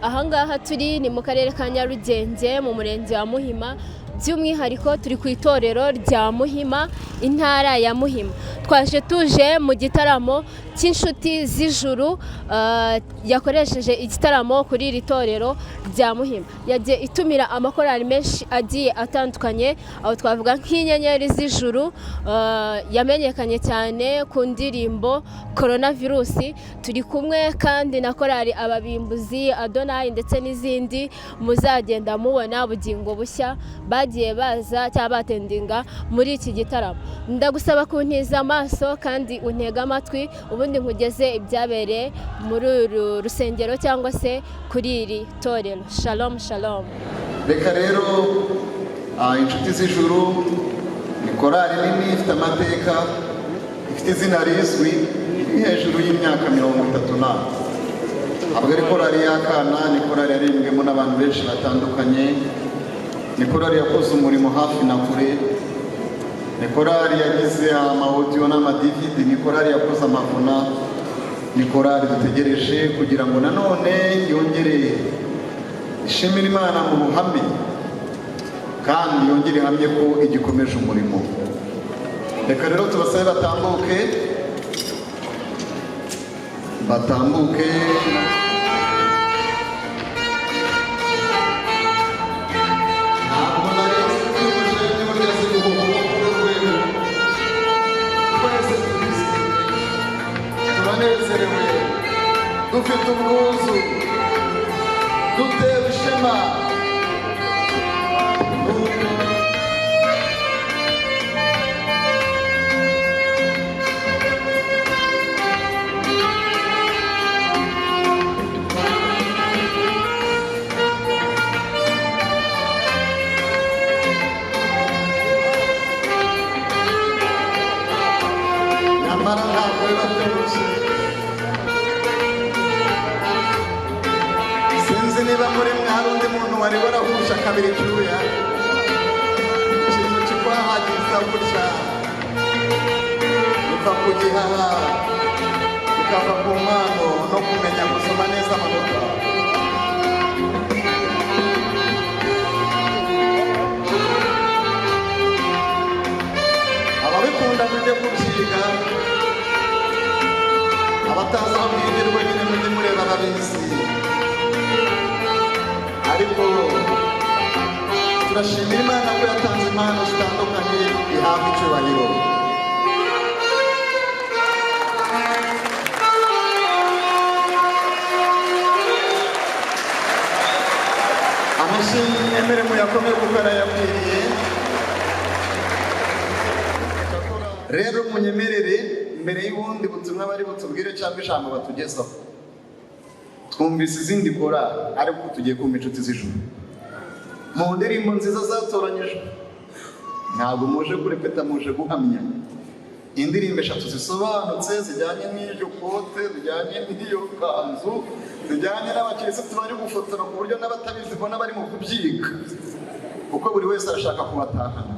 ahangaha turi ni mu karere ka Nyarugenge mu murenge wa Muhima, by'umwihariko turi ku itorero rya Muhima, intara ya Muhima. Twaje tuje mu gitaramo cy'inshuti z'ijuru, yakoresheje igitaramo kuri iri torero rya Muhima. Yagiye itumira amakorali menshi agiye atandukanye, aho twavuga nk'inyenyeri z'ijuru yamenyekanye cyane ku ndirimbo Coronavirus. Turi kumwe kandi na korali Ababimbuzi, Adonai ndetse n'izindi muzagenda mubona bugingo bushya bagiye baza cyangwa batendinga muri iki gitaramo. Ndagusaba kuntiza amaso kandi untega amatwi, ubundi nkugeze ibyabereye muri uru rusengero cyangwa se kuri iri torero. Shalom shalom. Reka rero inshuti z'ijuru ni korali nini ifite amateka, ifite izina rizwi, iri hejuru y'imyaka 30. Ntabwo ari korali y'akana, ni korali yaririmbwemo n'abantu benshi batandukanye, ni korali yakoze umurimo hafi na kure, ni korali yagize amaudio n'amadividi, ni korali yakoze amavuna, ni korali dutegereje kugira ngo nanone yongere ishimira Imana mu buhamye kandi yongere ihamye ko igikomeje umurimo. Reka rero tubasabe batambuke turanezerewe, dufite ubwuzu, dutewe ishema. Sinzi niba muri mwe hari undi muntu wari warahusha kabiri cyuya, ikintu kikwahagiza gutya, biva ku gihaha bikava ku mpano no kumenya gusoma neza amanota. Ababikunda mujye kubyiga, abatazi aho mwigirwa nyine mujye mureba ababizi. Ariko turashimira Imana ko yatanze impano zitandukanye ihabwa icyubahiro. Amashyi emere muyakomere kuko arayakwiriye. Rero munyemerere mbere y'ubundi butumwa bari butubwire cyangwa ijambo batugezaho, twumvise izindi korali ariko tugiye kumva inshuti z'ijuru mu ndirimbo nziza zatoranyijwe. Ntabwo muje kurepeta, muje guhamya indirimbo 3 zisobanutse zijyanye n'iryo kote, zijyanye n'iyo kanzu, zijyanye n'abakirisitu bari gufotora ku buryo n'abatabizi bona bari mu kubyiga, kuko buri wese arashaka kubatahana.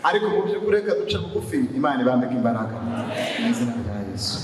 Ariko mu by'ukuri reka duce bugufi, Imana ibambike imbaraga mu izina rya Yesu.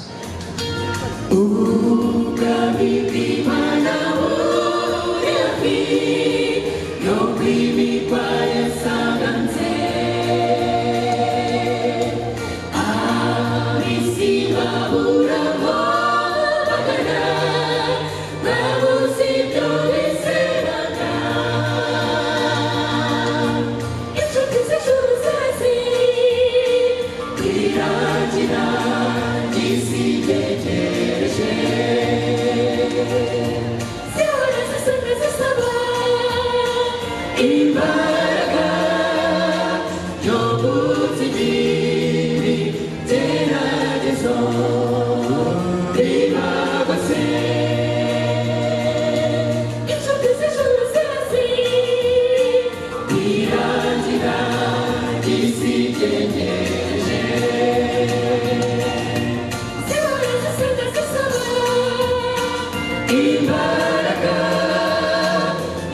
Imbaraga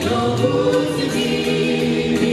yo kuzibiri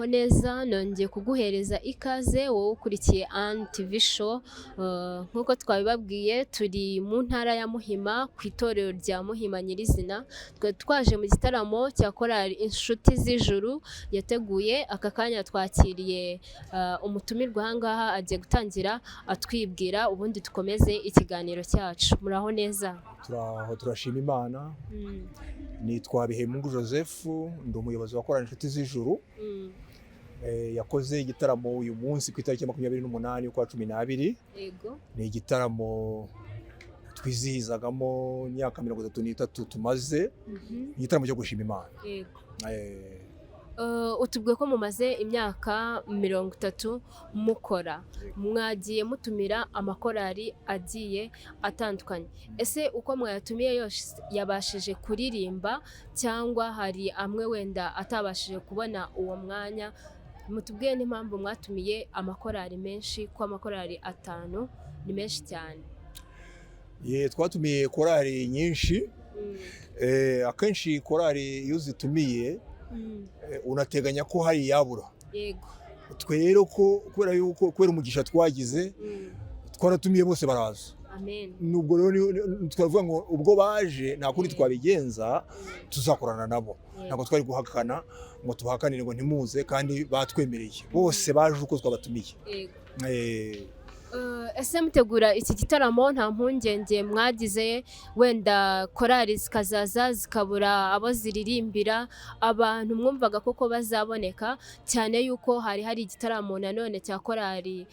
neza nongeye kuguhereza ikaze wowe ukurikiye Ann TV show. Nk'uko twabibabwiye turi mu ntara ya Muhima ku itorero rya Muhima nyirizina, twaje mu gitaramo cya korali inshuti z'ijuru yateguye. Aka kanya twakiriye umutumirwa ahangaha agiye gutangira atwibwira, ubundi dukomeze ikiganiro cyacu. Muraho neza? Turashima Imana. Nitwa Bihemungu Joseph, ndi umuyobozi wa korali inshuti z'ijuru. Yakoze igitaramo uyu munsi ku itariki 28 ukwa 12. Yego. Ni igitaramo twizihizagamo imyaka 33 tumaze. Igitaramo cyo gushima Imana. Yego. Utubwiye ko mumaze imyaka 30 mukora, mwagiye mutumira amakorali agiye atandukanye. Ese uko mwayatumiye yose yabashije kuririmba cyangwa hari amwe wenda atabashije kubona uwo mwanya? Mutubwiye n'impamvu mwatumiye amakorali menshi, ko amakorali 5 ni menshi cyane. Twatumiye korali nyinshi. Akenshi korali iyo zitumiye unateganya ko hari yabura. Yego. Twe rero ko kubera umugisha twagize twaratumiye bose baraza. Amen. Nubwo rero twavuga ngo ubwo baje nta kuri twabigenza tuzakorana nabo. Ntabwo twari guhakana ngo tubahakanire ngo ntimuze, kandi batwemereye bose baje uko twabatumiye. Yego. Ese mutegura iki gitaramo nta mpungenge mwagize wenda korali zikazaza zikabura abo ziririmbira, abantu mwumvaga koko bazaboneka, cyane yuko hari igitaramo nanone cya korali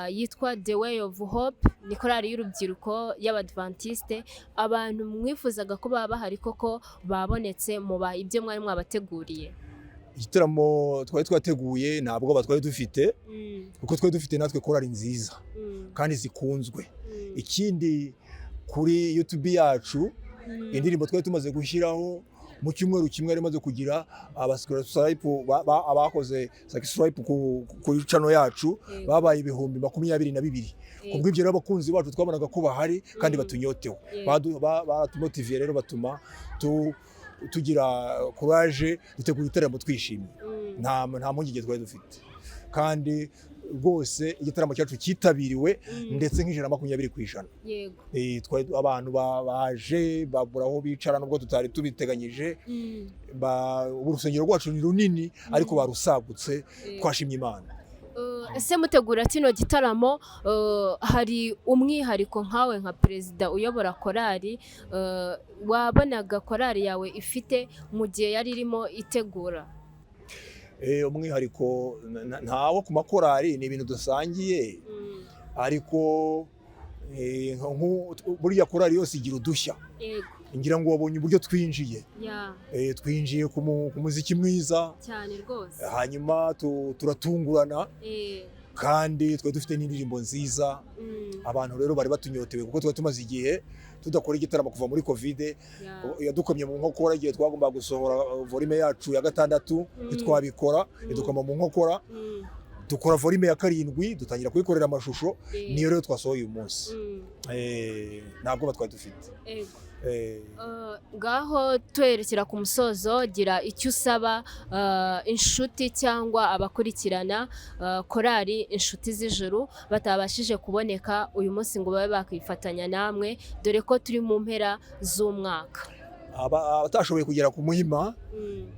yitwa The Way of Hope, ni korali y'urubyiruko y'Abadventiste, abantu mwifuzaga ko baba bahari koko babonetse muba ibyo mwari mwabateguriye? Igitaramo twari twateguye ntabwo batwari dufite, kuko twari dufite natwe korali nziza kandi zikunzwe. Ikindi kuri YouTube yacu indirimbo twari tumaze gushyiraho mu cyumweru kimwe rimaze kugira abascribe abakoze subscribe ku channel yacu babaye 22,000. Kubw'ibyo rero abakunzi bacu twabonaga ko bahari kandi batunyotewe, baratumotiviye rero batuma tugira courage dutegura igitaramo twishimye, nta mpungenge twari dufite, kandi rwose igitaramo cyacu cyitabiriwe ndetse nk'ijana 20%. Abantu baje babura aho bicara nubwo tutari tubiteganyije, urusengero rwacu ni runini ariko barusagutse, twashimye Imana. Ese mutegura kino gitaramo hari umwihariko nkawe nka perezida uyobora korali, wabonaga korali yawe ifite mu gihe yari irimo itegura? Umwihariko ntawo ku makorali, ni ibintu dusangiye, ariko buriya korali yose igira udushya. Ngira ngo wabonye uburyo twinjiye, twinjiye ku muziki mwiza cyane rwose, hanyuma turatungurana, kandi twari dufite n'indirimbo nziza. Abantu rero bari batunyotewe kuko twari tumaze igihe tudakora igitaramo kuva muri covid, yadukomye mu nkokora igihe twagomba gusohora volume yacu ya 6 ntitwabikora, idukoma mu nkokora, dukora volume ya 7 dutangira kuyikorera amashusho, niyo rero twasohoye uyu munsi. Ntabwo batwari dufite. Ngaho twerekera ku musozo, gira icyo usaba inshuti cyangwa abakurikirana korali Inshuti z'Ijuru batabashije kuboneka uyu munsi ngo babe bakifatanya namwe, dore ko turi mu mpera z'umwaka. Abatashoboye kugera ku Muhima,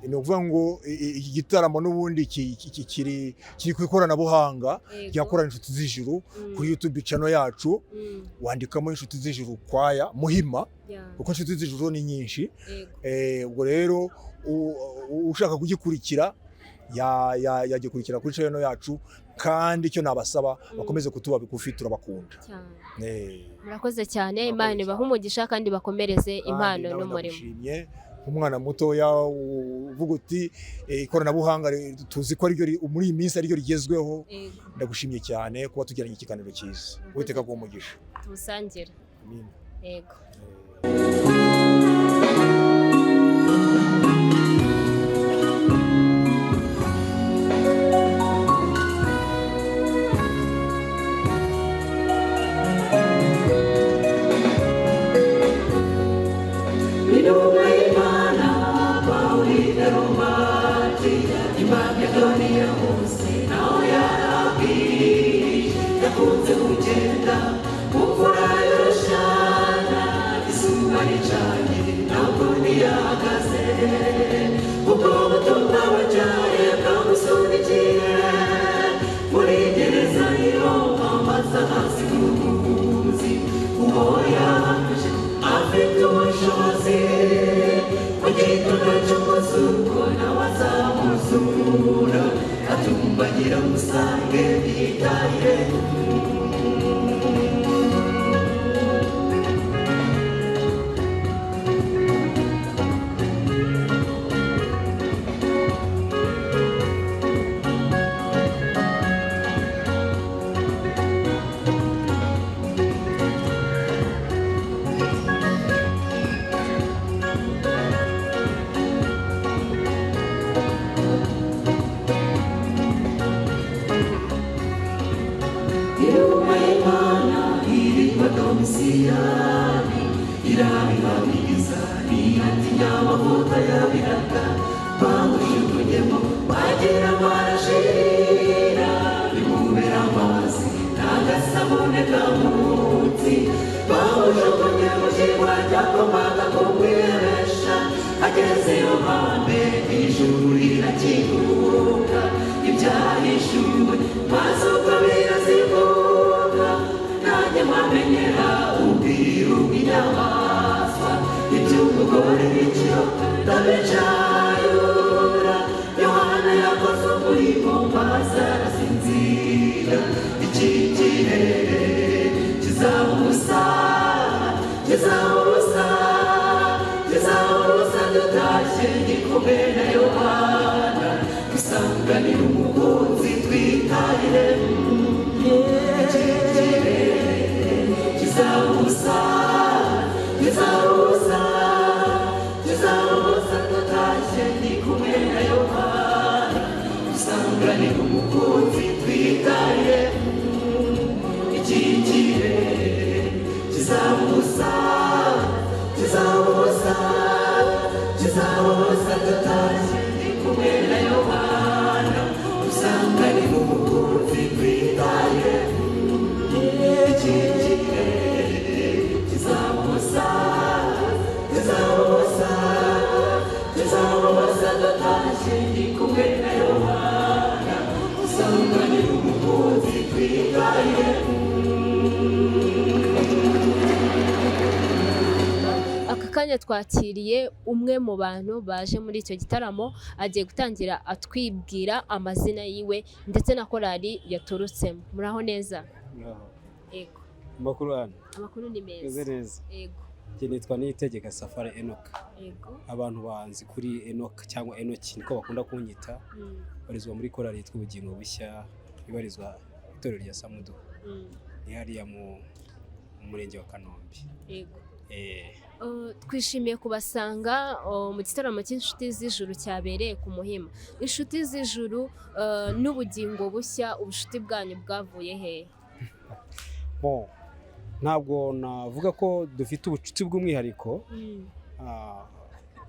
ni ukuvuga ngo iki gitaramo n'ubundi kiri ku ikoranabuhanga rya korali Inshuti z'Ijuru kuri YouTube channel yacu, wandikamo Inshuti z'Ijuru kwaya Muhima, kuko Inshuti z'Ijuru ni nyinshi. Ubwo rero ushaka kugikurikira yagikurikira kuri channel yacu, kandi icyo nabasaba bakomeze kutuba bigufi, turabakunda. Murakoze cyane, Imana ibahe umugisha kandi bakomereze impano n'umurimo. Umwana mutoya uvuga uti ikoranabuhanga tuzi ko muri iyi minsi ariryo rigezweho, ndagushimye cyane kuba tugiranye ikiganiro cyiza. Uwiteka aguhe umugisha. Tumusangire. Yego. atumbagira musange bitahire. Domisiani irabibamiza nihatinya amavuta yabiraka bamujugunyemo bagira barashira bimubera amazi n'agasabune kamutsi bamujugunye mu kigwa cyakomaga kumwiresha ageze iruhande ijuru rirakinguka ibyahishuwe maze ubwo birazivuga nanjye mwamenyera ubwiru bw'inyamaswa iby'umugore n'ikiyoka ndabicayura Yohana yakoze umurimo maze arasinzira iki kirere kizaba ubusa dutashye ndi kumwe na Yohana dusanganira umukunzi twitahire iki kirere kizaba ubusa datashye ndi kumwe na Yohana dusanganira umukunzi twitaye iki gihe kizamusa datashye ndi kumwe na Yohana dusanganira umukunzi twitaye. Aka kanya twakiriye umwe mu bantu baje muri icyo gitaramo, agiye gutangira atwibwira amazina yiwe ndetse na korali yaturutsemo. Muraho neza? Yego. Amakuru hano? Amakuru ni meza. Meze neza. Yego. Njye nitwa Niyitegeka Safari Enoch. Yego. Abantu banzi kuri Enoch cyangwa Enoch niko bakunda kunyita. Barizwa muri korali yitwa Ubugingo Bushya, ibarizwa itorero rya Samudu. Ni hariya mu murenge wa Kanombe. Yego. Twishimiye kubasanga mu gitaramo cy'inshuti z'ijuru cyabereye ku Muhima. Inshuti z'ijuru n'ubugingo bushya, ubushuti bwanyu bwavuye hehe? Ntabwo navuga ko dufite ubucuti bw'umwihariko,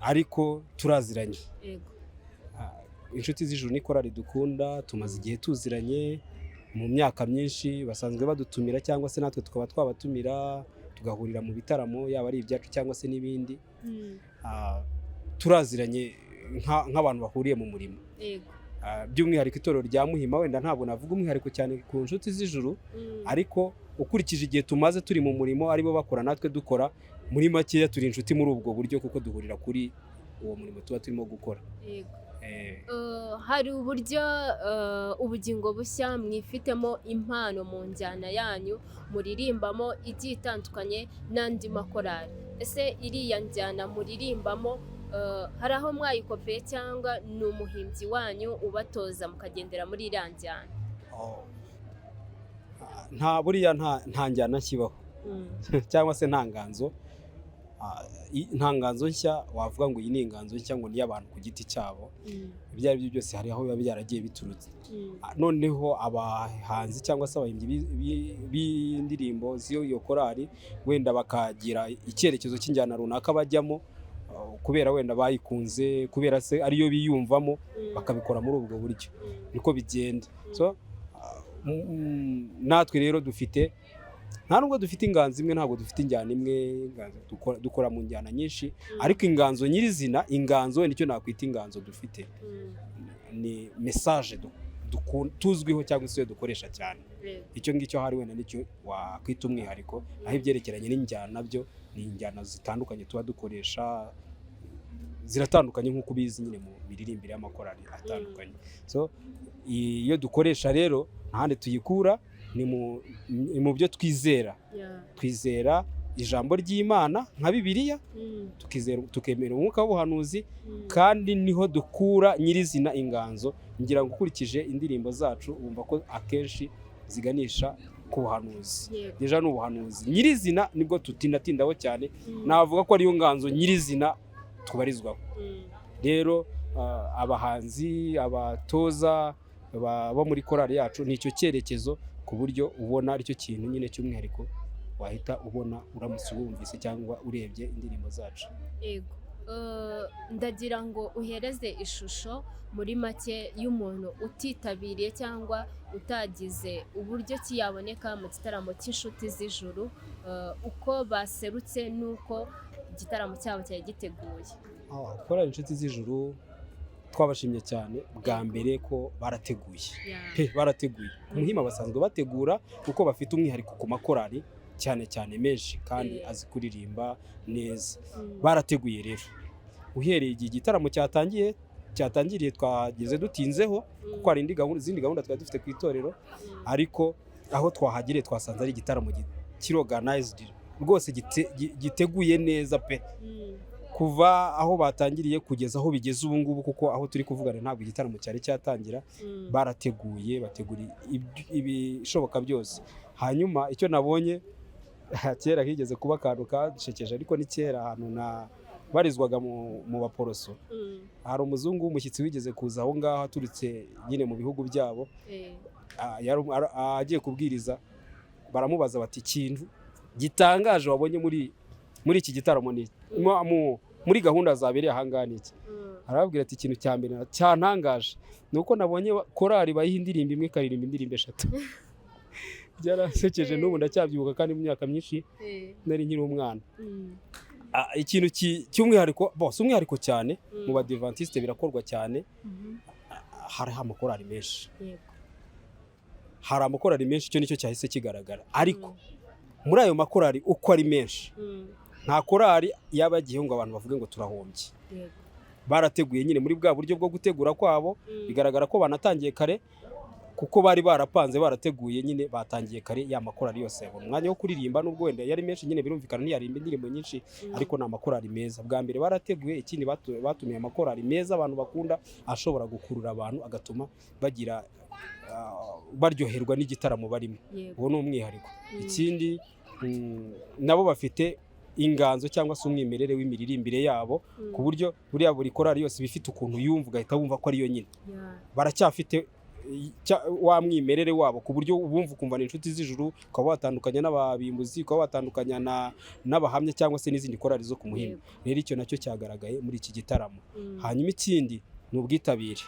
ariko turaziranye. Yego. Inshuti z'ijuru ni korali dukunda, tumaze igihe tuziranye mu myaka myinshi, basanzwe badutumira cyangwa se natwe tukaba twabatumira tugahurira mu bitaramo, yaba ari ibyacu cyangwa se n'ibindi. Turaziranye nk'abantu bahuriye mu murimo. Yego. By'umwihariko itorero rya Muhima, wenda ntabwo navuga umwihariko cyane ku nshuti z'ijuru, ariko ukurikije igihe tumaze turi mu murimo, aribo bakora natwe dukora, muri makeya turi inshuti muri ubwo buryo kuko duhurira kuri uwo murimo tuba turimo gukora. Yego. Hari uburyo ubugingo bushya mwifitemo impano mu njyana yanyu muririmbamo igiye itandukanye n'andi makorali. Ese iriya njyana muririmbamo hari aho mwayikopeye cyangwa ni umuhimbyi wanyu ubatoza mukagendera muri iriya njyana? Buriya nta njyana kibaho cyangwa se nta nganzo nshya wavuga ngo iyi ni inganzo nshya ngo ni iy'abantu ku giti cyabo. Ibyo ari byo byose hari aho biba byaragiye biturutse. Noneho abahanzi cyangwa se abahimbyi b'indirimbo z'iyo korali wenda bakagira icyerekezo cy'injyana runaka bajyamo, kubera wenda bayikunze, kubera se ariyo biyumvamo, bakabikora muri ubwo buryo. Niko bigenda. Natwe rero nta nubwo dufite inganzo imwe, ntabwo dufite injyana imwe, dukora mu njyana nyinshi, ariko inganzo nyirizina, inganzo wenda icyo nakwita inganzo dufite ni message tuzwiho cyangwa se dukoresha cyane. Icyo ngicyo hari wenda nicyo wakwita umwihariko, naho ibyerekeranye n'injyana byo ni injyana zitandukanye tuba dukoresha, ziratandukanye nk'uko ubizi nyine mu miririmbire y'amakorali atandukanye. Iyo dukoresha rero ntahandi tuyikura, ni mu byo twizera. Twizera ijambo ry'Imana nka Bibiliya, tukemera umwuka w'ubuhanuzi, kandi niho dukura nyirizina inganzo. Ngira ngo ukurikije indirimbo zacu wumva ko akenshi ziganisha ku buhanuzi. Deja ni ubuhanuzi nyirizina nibwo tutindatindaho cyane, navuga ko ariyo nganzo nyirizina tubarizwaho. Rero abahanzi, abatoza bo muri korali yacu ni icyo cyerekezo, ku buryo ubona aricyo kintu nyine cy'umwihariko wahita ubona uramutse wumvise cyangwa urebye indirimbo zacu. Yego. Ndagira ngo uhereze ishusho muri make y'umuntu utitabiriye cyangwa utagize uburyo ki yaboneka mu gitaramo cy'inshuti z'ijuru, uko baserutse n'uko igitaramo cyabo cyari giteguye. Korali inshuti z'ijuru twabashimye cyane bwa mbere ko barateguye. Barateguye. Ku Muhima basanzwe bategura kuko bafite umwihariko ku makorali cyane cyane menshi kandi azi kuririmba neza. Barateguye rero. Uhereye igihe igitaramo cyatangiriye twageze dutinzeho kuko hari izindi gahunda twari dufite ku itorero, ariko aho twahagiriye twasanze ari igitaramo kiroganized rwose, giteguye neza pe. Kuva aho batangiriye kugeza aho bigeze ubu ngubu, kuko aho turi kuvugana ntabwo igitaramo cyari cyatangira, barateguye, bategura ibishoboka byose. Hanyuma icyo nabonye kera higeze kuba akantu kashekeje, ariko ni kera ahantu barizwaga mu Baporoso, hari umuzungu w'umushyitsi wigeze kuza aho ngaho aturutse nyine mu bihugu byabo, agiye kubwiriza, baramubaza bati ikintu gitangaje wabonye muri iki gitaramo ni muri gahunda zabereye aha ngaha ni iki? arababwira ati ikintu cya mbere cyantangaje ni uko nabonye korali bayiha indirimbo imwe ikaririmba indirimbo 3 byarasekeje n'ubu ndacyabyibuka kandi mu myaka myinshi nari nkiri umwana. Ikintu cy'umwihariko bose umwihariko cyane mu badivantiste birakorwa cyane, hari amakorali menshi, hari amakorali menshi, icyo nicyo cyahise kigaragara. Ariko muri ayo makorali uko ari menshi, nta korali yabagiye ngo abantu bavuge ngo turahombye. Barateguye nyine muri bwa buryo bwo gutegura kwabo, bigaragara ko banatangiye kare kuko bari barapanze barateguye nyine batangiye kare. Ya makorali yose yabona umwanya wo kuririmba, nubwo wenda yari menshi nyine birumvikana ntiyarimba indirimbo nyinshi, ariko na makorali meza. Bwa mbere barateguye, ikindi batumiye amakorali meza abantu bakunda, ashobora gukurura abantu agatuma bagira baryoherwa n'igitaramo barimo. Uwo ni umwihariko. Ikindi nabo bafite inganzo cyangwa se umwimerere w'imiririmbire yabo, ku buryo buriya buri korali yose bifite ukuntu yumva ugahita wumva ko ariyo nyine. Baracyafite wa mwimerere wabo ku buryo ubumva ukumva ni inshuti z'ijuru, ukaba watandukanya n'ababimbuzi, ukaba watandukanya n'abahamya cyangwa se n'izindi korali zo ku Muhima. Rero icyo nacyo cyagaragaye muri iki gitaramo. Hanyuma ikindi ni ubwitabire.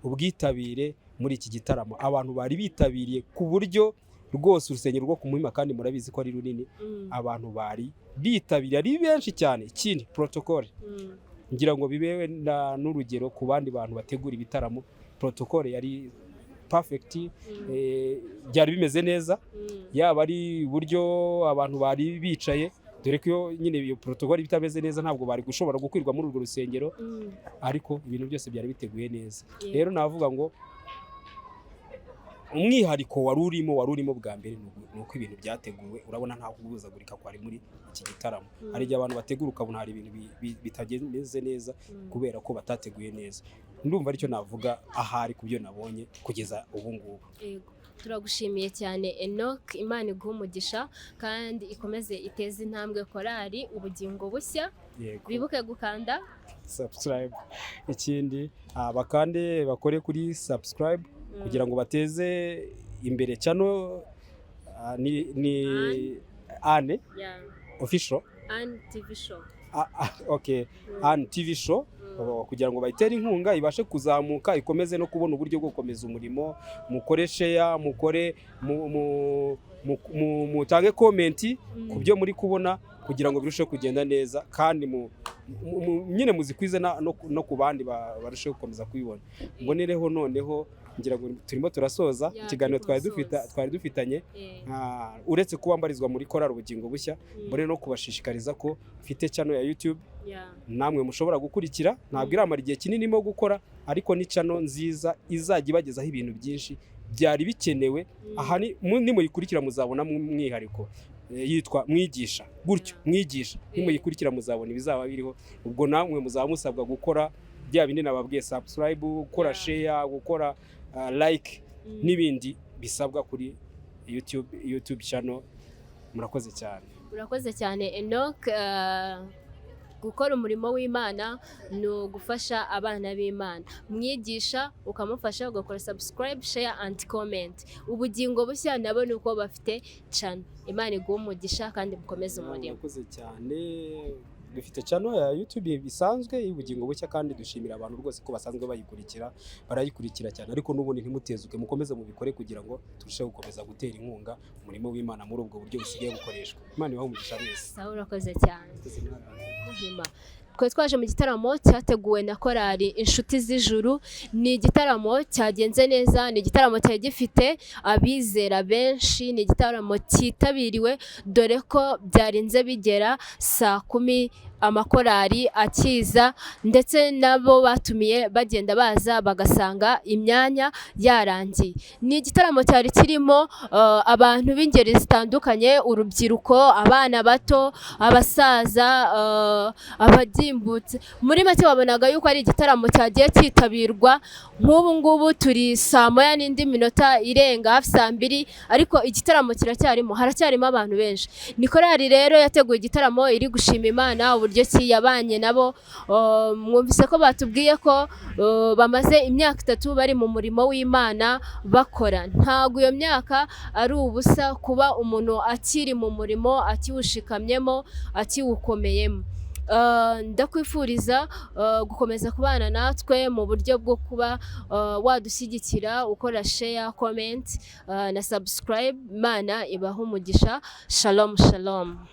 Ubwitabire muri iki gitaramo, abantu bari bitabiriye ku buryo rwose urusengero rwo ku Muhima, kandi murabizi ko ari runini, abantu bari bitabiriye ari benshi cyane. Ikindi protocole, ngira ngo bibewe n'urugero ku bandi bantu bategura ibitaramo, protocole yari perfect, byari bimeze neza, yaba ari buryo abantu bari bicaye, dore ko nyine iyo protocole bitameze neza ntabwo bari gushobora gukwirwa muri urwo rusengero, ariko ibintu byose byari biteguye neza. Rero navuga ngo umwihariko wari urimo bwa mbere ni uko ibintu byateguwe, urabona nta kubuzagurika kwari muri iki gitaramo. Hari igihe abantu bategura ukabona hari ibintu bitagenze neza kubera ko batateguye neza. Ndumva aricyo navuga ahari ku byo nabonye kugeza ubu ngubu. Turagushimiye cyane Enoch, Imana iguhe umugisha kandi ikomeze iteze intambwe korali Ubugingo Bushya. Bibuke gukanda subscribe, ikindi bakande bakore kuri subscribe kugira ngo bateze imbere channel ni Ane official Ane TV show. Okay, Ane TV show, kugira ngo bayitere inkunga ibashe kuzamuka, ikomeze no kubona uburyo bwo gukomeza umurimo. Mukore share, mukore mutange comment ku byo muri kubona kugira ngo birusheho kugenda neza, kandi nyine muzikwize no ku bandi barusheho gukomeza kubibona. Mbonereho noneho ngira ngo turimo turasoza ikiganiro twari dufitanye, uretse kuba mbarizwa muri korali Ubugingo Bushya, mbone no kubashishikariza ko mfite channel ya YouTube namwe mushobora gukurikira. Ntabwo iramara igihe kinini mo gukora, ariko ni channel nziza izajya ibagezaho ibintu byinshi byari bikenewe. Aha ni muyikurikira muzabona mwihariko, yitwa Mwigisha. Gutyo Mwigisha nimuyikurikira muzabona ibizaba biriho. Ubwo namwe muzaba musabwa gukora bya bindi nababwiye, subscribe, gukora share, gukora like n'ibindi bisabwa kuri YouTube channel. Murakoze cyane. Urakoze cyane Enoch. Gukora umurimo w'Imana ni ugufasha abana b'Imana. Mwigisha ukamufasha ugakora subscribe, share and comment. Ubugingo Bushya nabo ni uko bafite channel. Imana iguhe umugisha kandi mukomeze umurimo. Murakoze cyane. Dufite channel ya YouTube bisanzwe y'Ubugingo Bushya, kandi dushimira abantu rwose ko basanzwe barayikurikira cyane. Ariko n'ubundi ntimutezuke, mukomeze mubikore kugira ngo turusheho gukomeza gutera inkunga umurimo w'Imana muri ubwo buryo busigaye bukoreshwa. Imana ibahe umugisha mwese. Urakoze cyane. Twe twaje mu gitaramo cyateguwe na korali Inshuti z'Ijuru. Ni igitaramo cyagenze neza, ni igitaramo cyari gifite abizera benshi, ni igitaramo cyitabiriwe, dore ko byarinze bigera saa 10 amakorali akiza, ndetse nabo batumiye bagenda baza bagasanga imyanya yarangiye. Ni igitaramo cyari kirimo abantu b'ingeri zitandukanye, urubyiruko, abana bato, abasaza, abagimbutse. Muri make wabonaga yuko ari igitaramo cyagiye cyitabirwa. Nk'ubu ngubu turi saa 1 n'indi minota irenga hafi saa 2, ariko igitaramo haracyarimo abantu benshi. Ni korali rero yateguye igitaramo iri gushima Imana uburyo ki yabanye nabo. Mwumvise ko batubwiye ko bamaze imyaka 3 bari mu murimo w'Imana bakora. Ntago iyo myaka ari ubusa kuba umuntu akiri mu murimo, akiwushikamyemo, akiwukomeyemo. ndakwifuriza gukomeza kubana natwe mu buryo bwo kuba wadushyigikira ukora share, comment na subscribe. Imana ibahe umugisha. Shalom shalom.